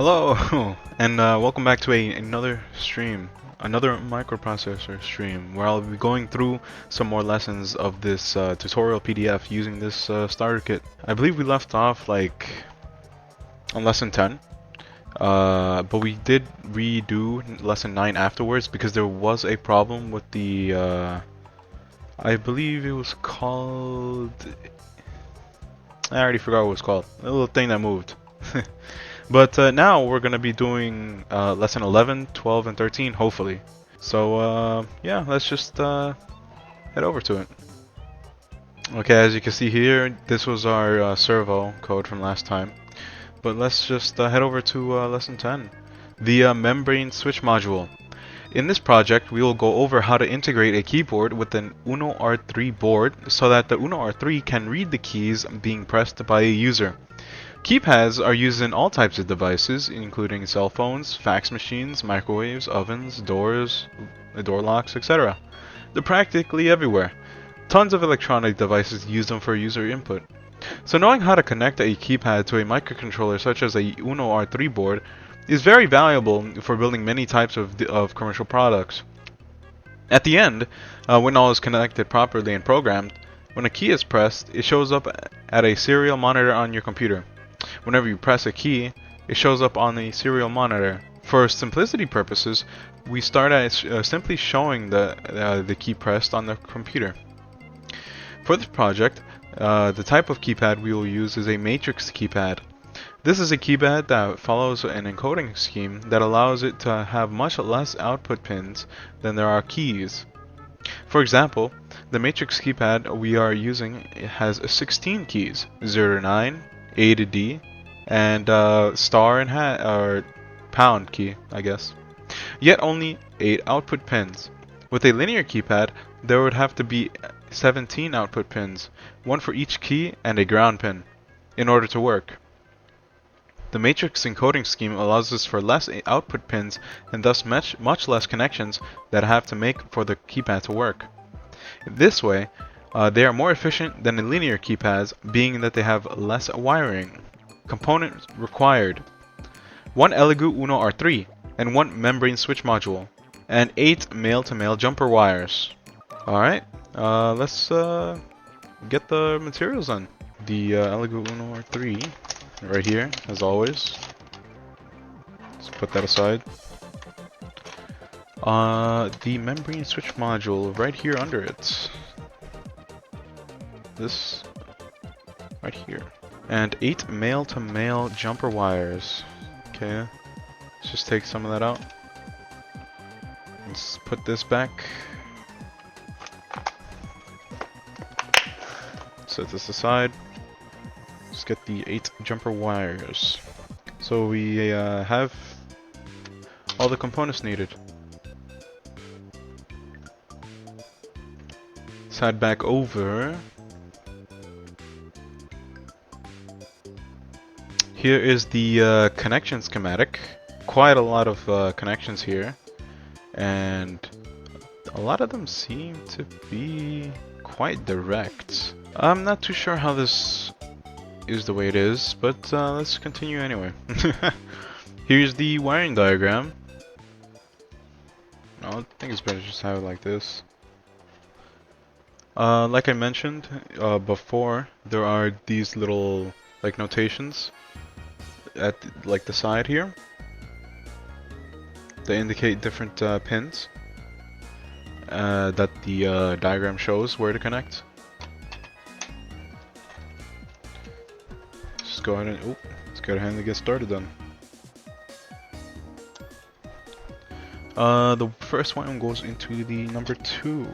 Hello, and welcome back to another stream, another microprocessor stream, where I'll be going through some more lessons of this tutorial PDF using this starter kit. I believe we left off like on lesson 10, but we did redo lesson 9 afterwards because there was a problem with the, I believe it was called, I already forgot what it was called, the little thing that moved. But now we're going to be doing lesson 11, 12, and 13, hopefully. So yeah, let's just head over to it. Okay, as you can see here, this was our servo code from last time. But let's just head over to lesson 10, the membrane switch module. In this project, we will go over how to integrate a keyboard with an UNO R3 board so that the UNO R3 can read the keys being pressed by a user. Keypads are used in all types of devices, including cell phones, fax machines, microwaves, ovens, doors, door locks, etc. They're practically everywhere. Tons of electronic devices use them for user input. So knowing how to connect a keypad to a microcontroller such as a UNO R3 board is very valuable for building many types of commercial products. At the end, when all is connected properly and programmed, when a key is pressed, it shows up at a serial monitor on your computer. Whenever you press a key, it shows up on the serial monitor. For simplicity purposes, we start at simply showing the key pressed on the computer. For this project, the type of keypad we will use is a matrix keypad. This is a keypad that follows an encoding scheme that allows it to have much less output pins than there are keys. For example, the matrix keypad we are using has 16 keys, 0 to 9, A to D, and star and or pound key, I guess. Yet only 8 output pins. With a linear keypad, there would have to be 17 output pins, one for each key and a ground pin, in order to work. The matrix encoding scheme allows us for less output pins and thus much less connections that I have to make for the keypad to work. This way, they are more efficient than the linear keypads, being that they have less wiring. Components required: 1 ELEGOO UNO R3 and 1 membrane switch module, and 8 male-to-male jumper wires. Alright, let's get the materials on. The ELEGOO UNO R3 right here, as always. Let's put that aside. The membrane switch module right here under it. This right here. And 8 male-to-male jumper wires. Okay, let's just take some of that out. Let's put this back. Set this aside. Let's get the 8 jumper wires. So we have all the components needed. Let's head back over. Here is the connection schematic. Quite a lot of connections here, and a lot of them seem to be quite direct. I'm not too sure how this is the way it is, but let's continue anyway. Here's the wiring diagram. I think it's better to just have it like this. Like I mentioned before, there are these little like notations at like the side here. They indicate different pins that the diagram shows where to connect. Just go ahead and let's go ahead and get started then. The first one goes into the number 2,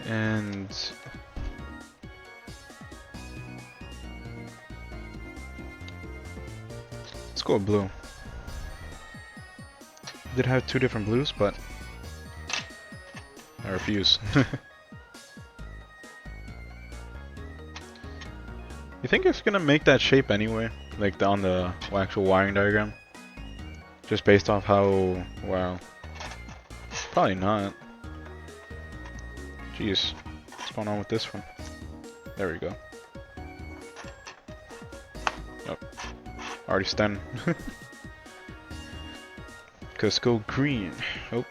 and let's go with blue. Did have 2 different blues, but I refuse. You think it's gonna make that shape anyway? Like on the actual wiring diagram? Just based off how, wow. Probably not. Jeez, what's going on with this one? There we go. Oh. Already stunned. Let's go green. Oh.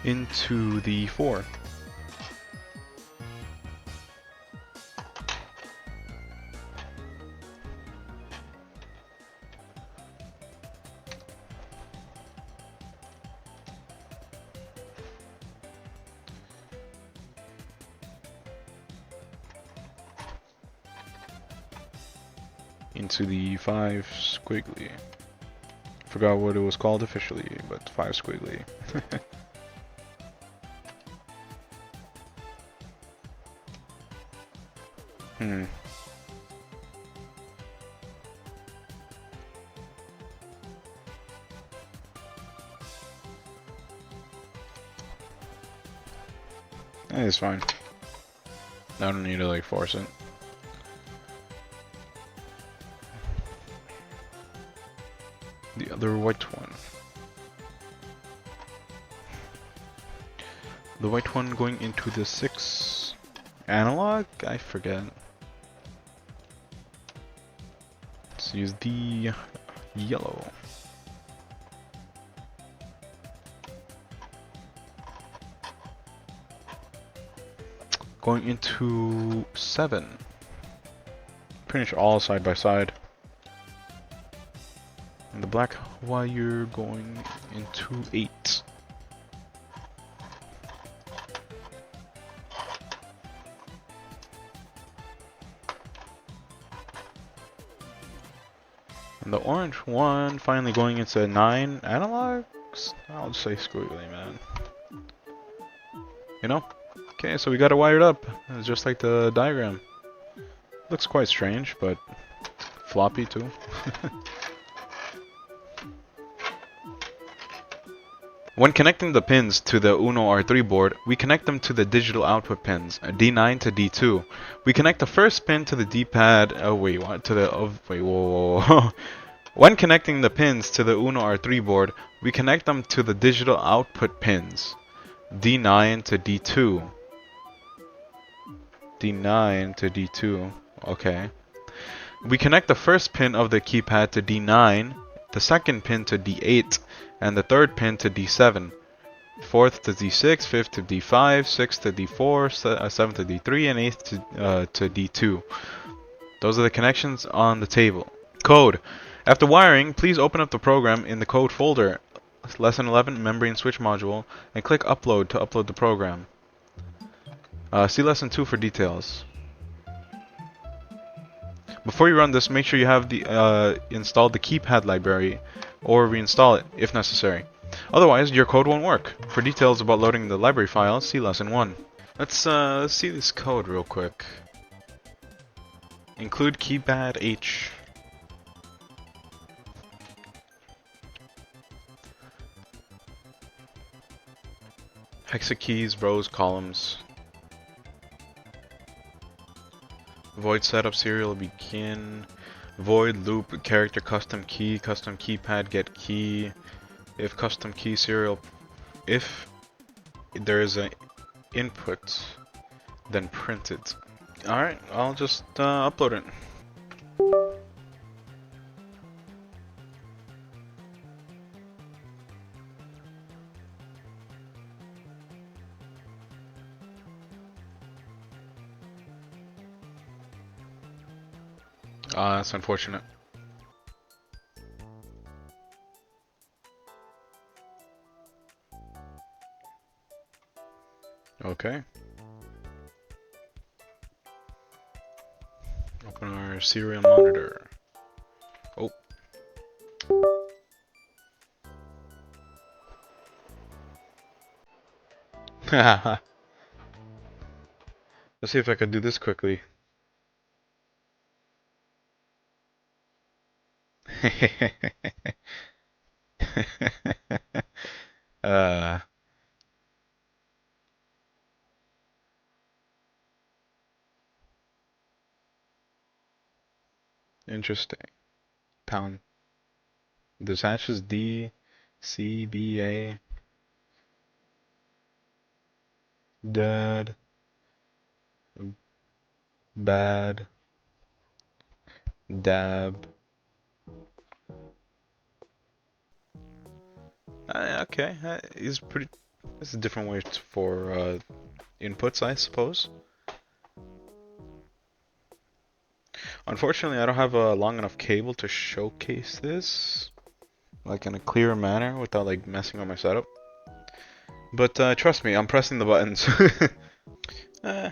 Into the 4. Into the 5 squiggly. Forgot what it was called officially, but 5 squiggly. Hmm. It's fine. I don't need to like force it. The other white one. The white one going into the 6 analog? I forget. Let's use the yellow. Going into 7. Pretty much all side by side. And the black wire going into 8. And the orange one finally going into 9 analogs? I'll just say squiggly, man. You know? Okay, so we got it wired up. It's just like the diagram. Looks quite strange, but floppy too. When connecting the pins to the UNO R3 board, we connect them to the digital output pins, D9 to D2. We connect the first pin to the D-pad. Oh wait, what? To the wait, whoa, whoa. When connecting the pins to the UNO R3 board, we connect them to the digital output pins, D9 to D2. D9 to D2. Okay. We connect the first pin of the keypad to D9, the second pin to D8, and the third pin to D7. Fourth to D6, fifth to D5, sixth to D4, seventh to D3, and eighth to D2. Those are the connections on the table. Code. After wiring, please open up the program in the code folder, Lesson 11 Membrane Switch Module, and click Upload to upload the program. See Lesson 2 for details. Before you run this, make sure you have installed the keypad library, or reinstall it if necessary. Otherwise, your code won't work. For details about loading the library file, see Lesson 1. Let's see this code real quick. Include keypad H. Hexa keys, rows, columns. Void setup serial begin. Void loop character custom keypad get key. If custom key serial, if there is an input, then print it. Alright, I'll just upload it. That's unfortunate. Okay. Open our serial monitor. Oh. Let's see if I can do this quickly. uh, Interesting. Pound. This hash is D, C, B, A. Dad, bad, dab. Okay, is pretty. This is a different way for inputs, I suppose. Unfortunately, I don't have a long enough cable to showcase this, like in a clearer manner without like messing up my setup. But trust me, I'm pressing the buttons. eh,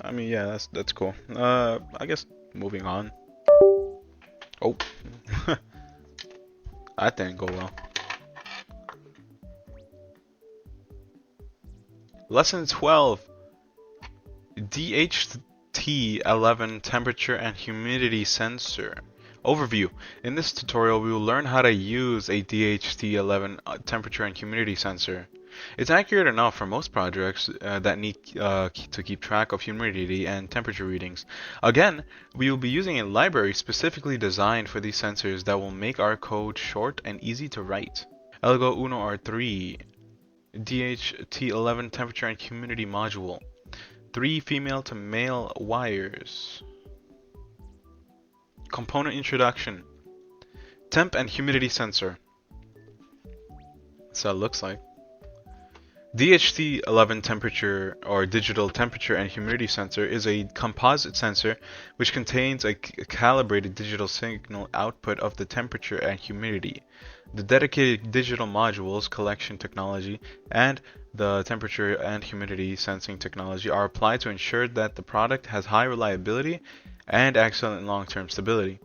I mean, yeah, that's cool. I guess moving on. Oh, that didn't go well. Lesson 12. DHT11 temperature and humidity sensor. Overview. In this tutorial, we will learn how to use a DHT11 temperature and humidity sensor. It's accurate enough for most projects that need to keep track of humidity and temperature readings. Again, we will be using a library specifically designed for these sensors that will make our code short and easy to write. ELEGOO UNO R3 DHT11 temperature and humidity module. 3 female to male wires. Component introduction. Temp and humidity sensor. That's what it looks like. DHT11 temperature or digital temperature and humidity sensor is a composite sensor which contains a calibrated digital signal output of the temperature and humidity. The dedicated digital modules collection technology and the temperature and humidity sensing technology are applied to ensure that the product has high reliability and excellent long-term stability.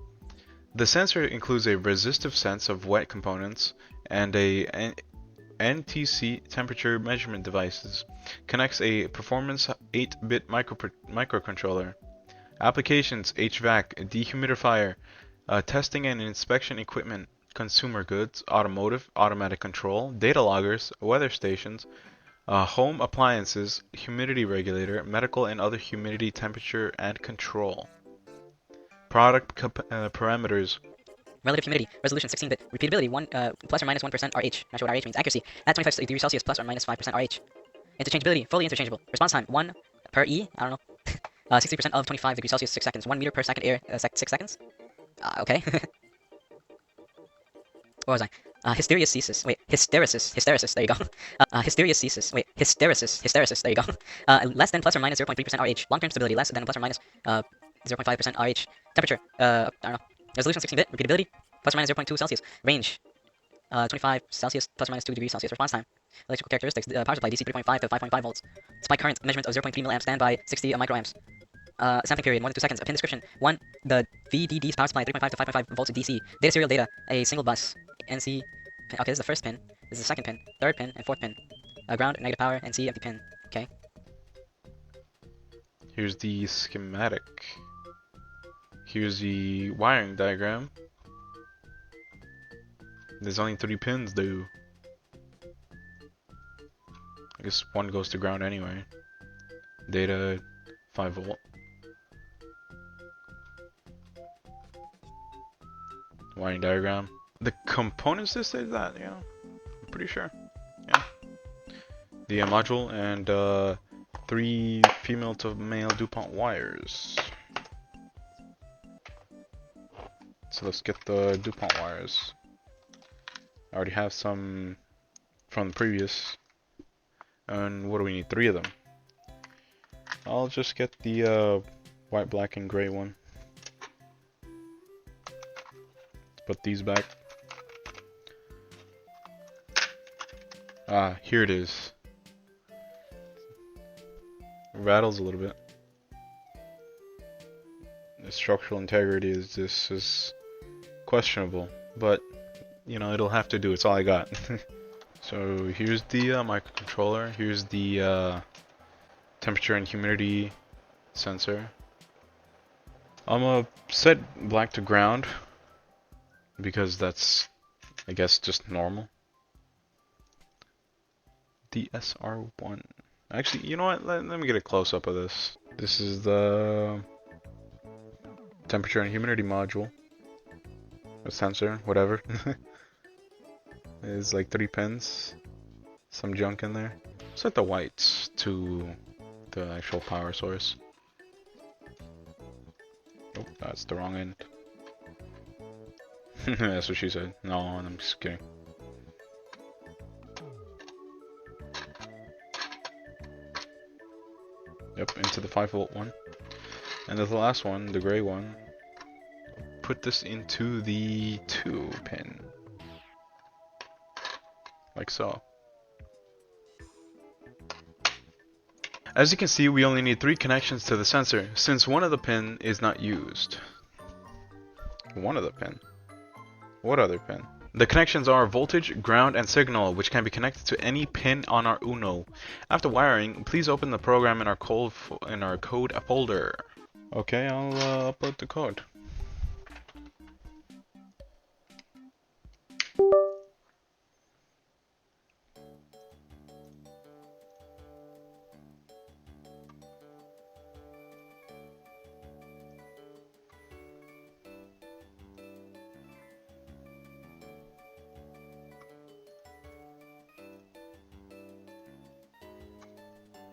The sensor includes a resistive sense of wet components and a NTC temperature measurement devices, connects a performance 8-bit microcontroller. Applications: HVAC, dehumidifier, testing and inspection equipment, consumer goods, automotive, automatic control, data loggers, weather stations, home appliances, humidity regulator, medical and other humidity temperature and control. Product parameters. Relative humidity, resolution 16-bit, repeatability 1 plus or minus 1% RH. Not sure what RH means. Accuracy at 25 degrees Celsius plus or minus 5% RH. Interchangeability, fully interchangeable. Response time 1 per E. I don't know. 60% of 25 degrees Celsius 6 seconds. 1 meter per second air 6 seconds. Okay. What was I? Hysteresis. Wait, hysteresis. Hysteresis. There you go. Hysteresis. Wait, hysteresis. There you go. Less than plus or minus 0.3% RH. Long-term stability less than plus or minus 0.5% RH. Temperature. I don't know. Resolution 16-bit. Repeatability plus or minus 0.2 Celsius. Range 25 Celsius plus or minus 2 degrees Celsius. Response time. Electrical characteristics. Power supply DC 3.5 to 5.5 volts. Spike current measurement of 0.3 milliamps. Standby 60 microamps. Sampling period 1 to 2 seconds. A pin description 1. The VDD's power supply 3.5 to 5.5 volts DC. Data serial data. A single bus. NC. Okay, this is the first pin. This is the second pin. Third pin and fourth pin. Ground negative power. NC empty pin. Okay. Here's the schematic. Here's the wiring diagram. There's only 3 pins though. I guess one goes to ground anyway. Data 5 volt. Wiring diagram. The components listed that, yeah. I'm pretty sure. Yeah. The module and 3 female to male DuPont wires. So let's get the DuPont wires. I already have some from the previous. And what do we need? 3 of them. I'll just get the white, black, and gray one. Let's put these back. Ah, here it is. It rattles a little bit. The structural integrity is questionable, but you know, it'll have to do. It's all I got. So here's the microcontroller. Here's the temperature and humidity sensor. I'm gonna set black to ground because that's, I guess, just normal. DSR1. Actually, you know what? Let me get a close-up of this. This is the temperature and humidity module. A sensor, whatever. There's like 3 pins. Some junk in there. Set the whites to the actual power source. Oh, that's the wrong end. That's what she said. No, I'm just kidding. Yep, into the 5-volt one. And the last one, the gray one, put this into the 2 pin. Like so. As you can see, we only need 3 connections to the sensor, since one of the pin is not used. One of the pin? What other pin? The connections are voltage, ground, and signal, which can be connected to any pin on our Uno. After wiring, please open the program in our code folder. Okay, I'll upload the code.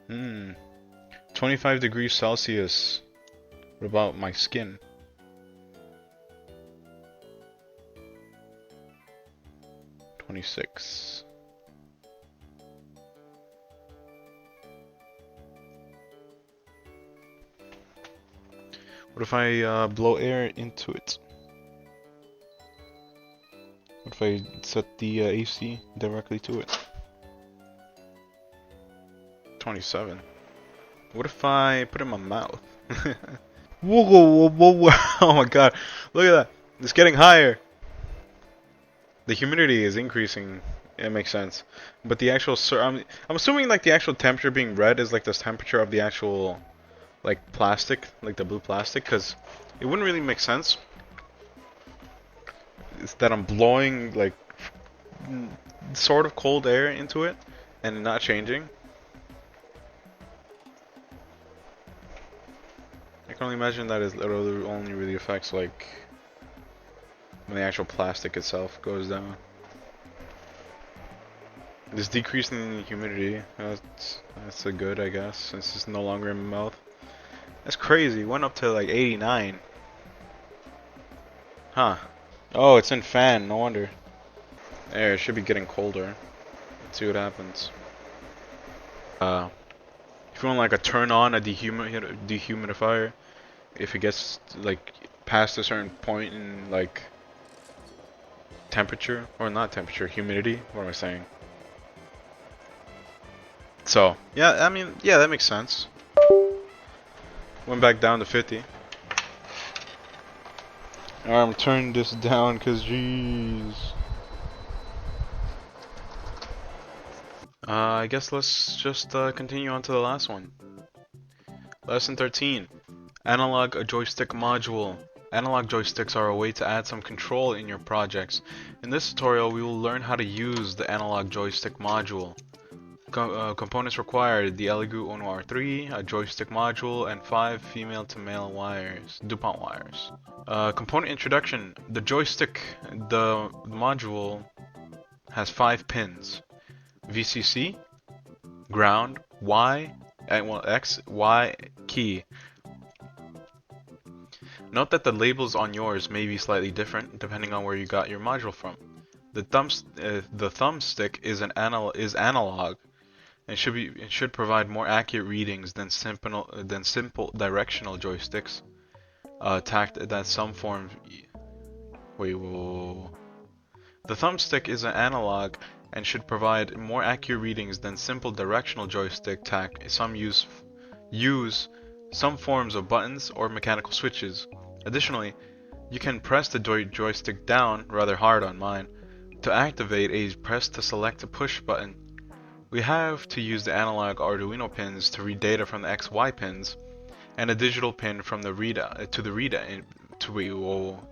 Hmm. 25 degrees Celsius. What about my skin? "26. What if I blow air into it? What if I set the AC directly to it? 27. What if I put it in my mouth? Whoa, whoa, whoa, whoa, oh my god, look at that. It's getting higher. The humidity is increasing. It makes sense. But the actual, I'm assuming like the actual temperature being red is like the temperature of the actual like plastic, like the blue plastic, because it wouldn't really make sense. It's that I'm blowing like sort of cold air into it and not changing. I can only imagine that it only really affects like when the actual plastic itself goes down. This decrease in the humidity, that's a good, I guess, since it's no longer in my mouth. That's crazy, it went up to like 89. Huh. Oh, it's in fan, no wonder. There, it should be getting colder. Let's see what happens. If you want like a turn on a dehumidifier, if it gets like past a certain point in like temperature, or not temperature, humidity, what am I saying? So, yeah, I mean, yeah, that makes sense. Went back down to 50. Alright, I'm turning this down because, jeez. I guess let's just continue on to the last one. Lesson 13. Analog joystick module. Analog joysticks are a way to add some control in your projects. In this tutorial, we will learn how to use the analog joystick module. Components required: the ELEGOO UNO R3, a joystick module, and 5 female to male wires, DuPont wires. Component introduction. The joystick, the module, has 5 pins: VCC, ground, Y, and well, X, Y, key. Note that the labels on yours may be slightly different depending on where you got your module from. The thumbstick is analog and should provide more accurate readings than simple directional joysticks. That some form. Wait, whoa. The thumbstick is an analog and should provide more accurate readings than simple directional joystick. Some use some forms of buttons or mechanical switches. Additionally, you can press the joystick down, rather hard on mine, to activate a press to select a push button. We have to use the analog Arduino pins to read data from the XY pins, and a digital pin from the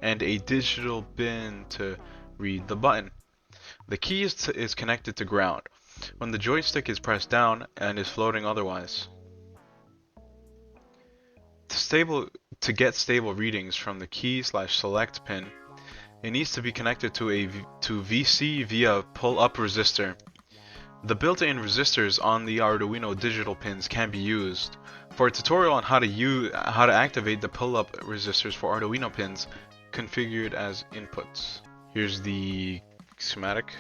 and a digital pin to read the button. The key is connected to ground when the joystick is pressed down and is floating otherwise. To get stable readings from the key/select pin, it needs to be connected to VC via pull-up resistor. The built-in resistors on the Arduino digital pins can be used. For a tutorial on how to activate the pull-up resistors for Arduino pins, configured as inputs. Here's the schematic.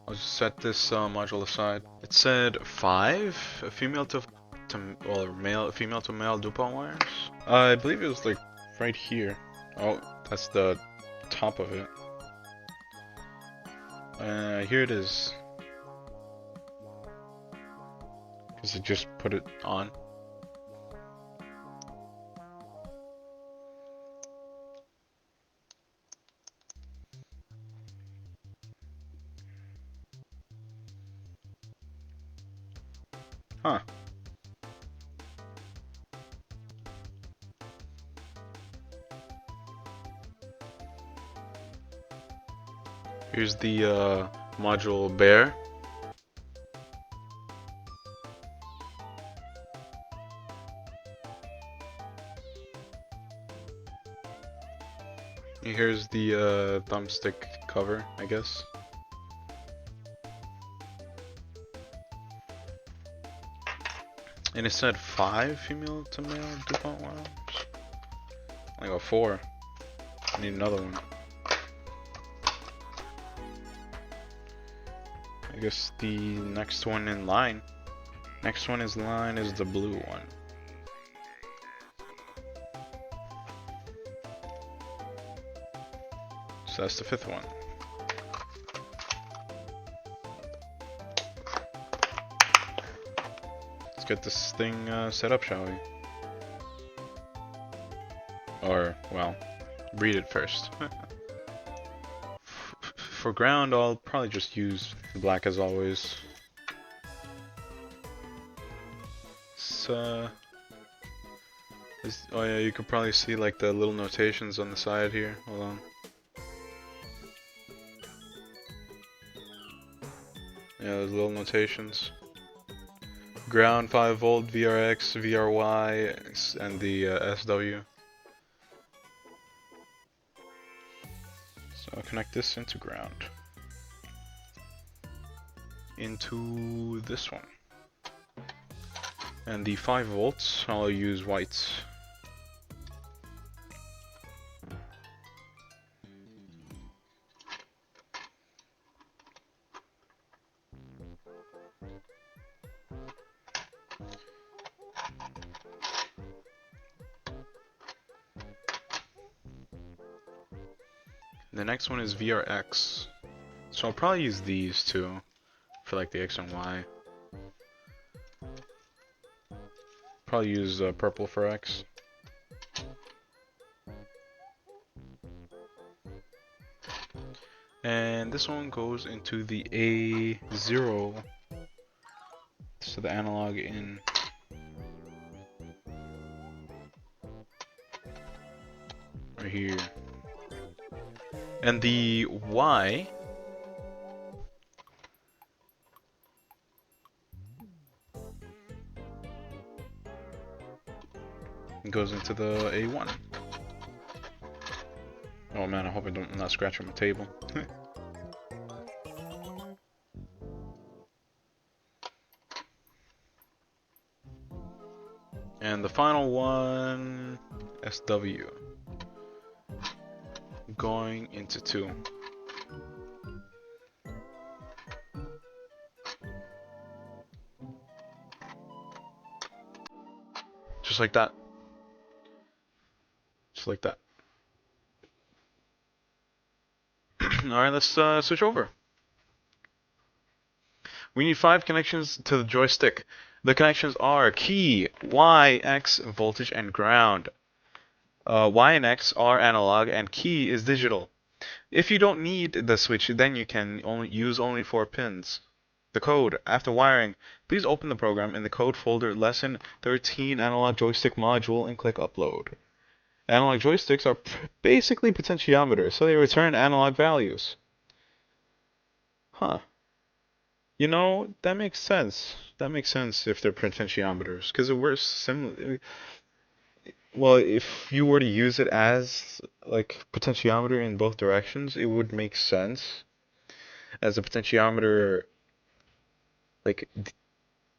I'll just set this module aside. It said 5 female to female to male DuPont wires. I believe it was like right here. Oh, that's the top of it. Here it is. Because I just put it on. Huh. Here's the module bare. Here's the thumbstick cover, I guess. And it said 5 female to male DuPont wires. I got 4. I need another one. I guess the next one in line. Next one is the blue one. So that's the 5th one. Let's get this thing set up, shall we? Or, well, read it first. For ground, I'll probably just use black as always. So, oh yeah, you could probably see like the little notations on the side here. Hold on. Yeah, those little notations. Ground 5 volt, VRX, VRY, and the SW. So I'll connect this into ground. Into this one. And the 5 volts, I'll use white. The next one is VRX. So I'll probably use these two for like the X and Y. Probably use purple for X. And this one goes into the A0. So the analog in. Right here. And the Y goes into the A1. Oh man, I hope I'm not scratching my table. And the final one, SW, going into 2. Just like that. Just like that. Alright, let's switch over. We need 5 connections to the joystick. The connections are key, Y, X, voltage, and ground. Y and X are analog, and key is digital. If you don't need the switch, then you can use only 4 pins. The code. After wiring, please open the program in the code folder Lesson 13 Analog Joystick Module and click Upload. Analog joysticks are basically potentiometers, so they return analog values. Huh. You know, that makes sense. That makes sense if they're potentiometers, because it works similar. Well, if you were to use it as like potentiometer in both directions, it would make sense. As a potentiometer like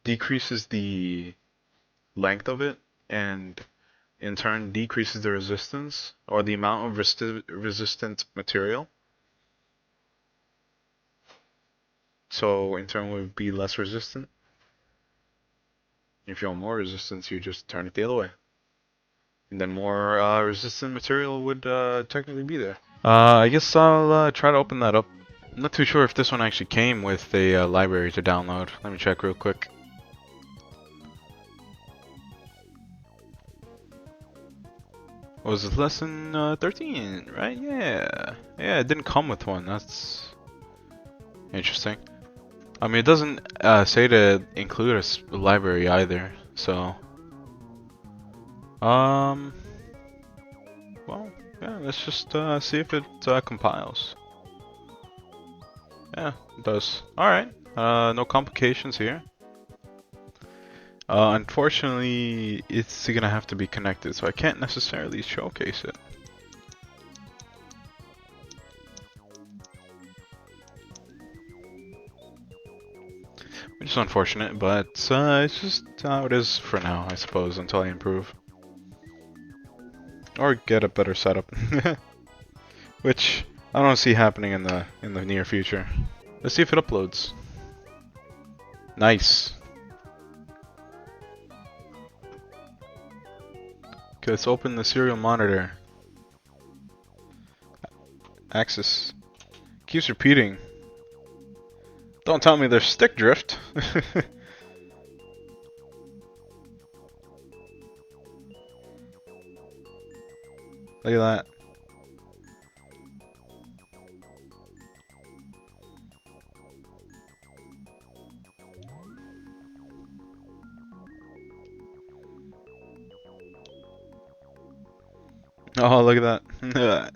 decreases the length of it, and in turn decreases the resistance or the amount of resistant material. So in turn would be less resistant. If you want more resistance, you just turn it the other way. And then more resistant material would technically be there. I guess I'll try to open that up. I'm not too sure if this one actually came with a library to download. Let me check real quick. What was it, lesson 13, right? Yeah. Yeah, it didn't come with one. That's interesting. I mean, it doesn't say to include a library either, so... Well, yeah, let's just see if it compiles. Yeah, it does. Alright, no complications here. Unfortunately, it's gonna have to be connected, so I can't necessarily showcase it. Which is unfortunate, but it's just how it is for now, I suppose, until I improve. Or get a better setup. Which I don't see happening in the near future. Let's see if it uploads. Nice. Okay, let's open the serial monitor. Axis. Keeps repeating. Don't tell me there's stick drift. Look at that. Oh, look at that.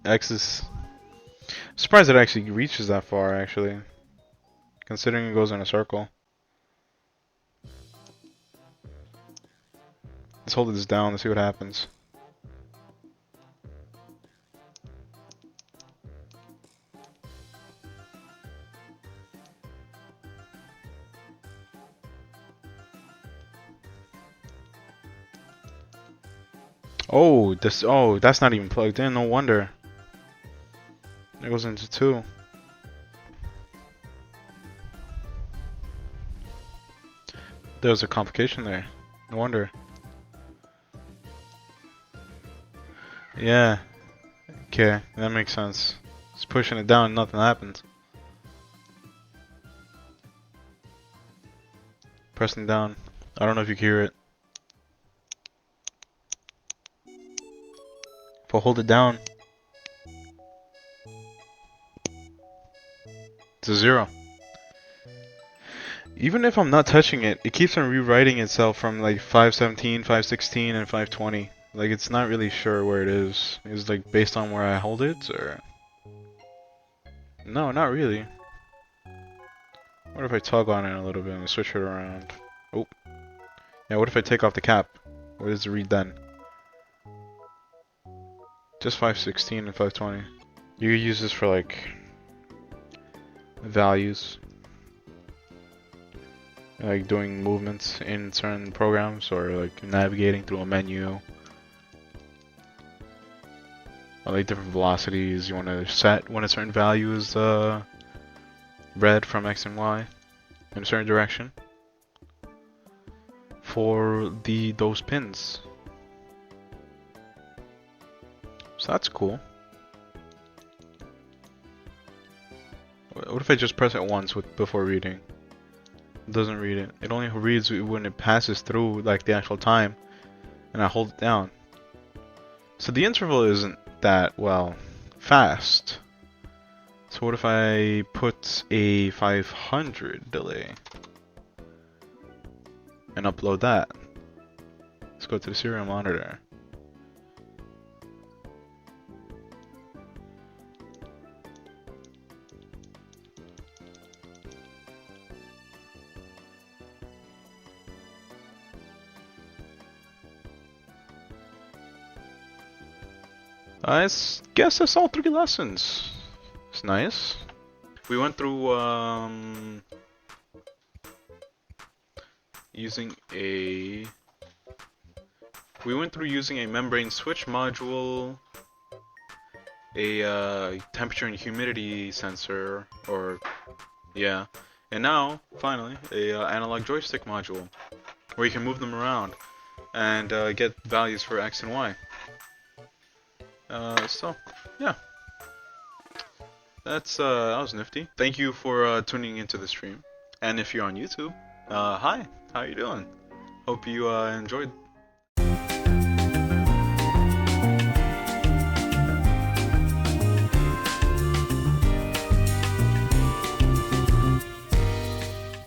Axis. I'm surprised it actually reaches that far, actually. Considering it goes in a circle. Let's hold this down to see what happens. Oh, that's not even plugged in, no wonder. It goes into 2. There's a complication there. No wonder. Yeah. Okay, that makes sense. Just pushing it down, nothing happens. Pressing down. I don't know if you can hear it. If I hold it down, it's a 0. Even if I'm not touching it, it keeps on rewriting itself from like 517, 516, and 520. Like it's not really sure where it is. Is like based on where I hold it, or no, not really. What if I tug on it a little bit and switch it around? Oh, yeah. What if I take off the cap? What does it read then? Just 516 and 520. You could use this for like values, like doing movements in certain programs, or like navigating through a menu. Or like different velocities you want to set when a certain value is read from X and Y in a certain direction for those pins. So that's cool. What if I just press it once before reading? It doesn't read it. It only reads when it passes through like the actual time, and I hold it down. So the interval isn't that, well, fast. So what if I put a 500 delay and upload that? Let's go to the serial monitor. I guess that's all 3 lessons. It's nice. We went through using a... We went through using a membrane switch module, a temperature and humidity sensor, or yeah, and now finally a analog joystick module where you can move them around and get values for X and Y. So yeah, that was nifty. Thank you for tuning into the stream, and if you're on YouTube, hi, how you doing? Hope you enjoyed.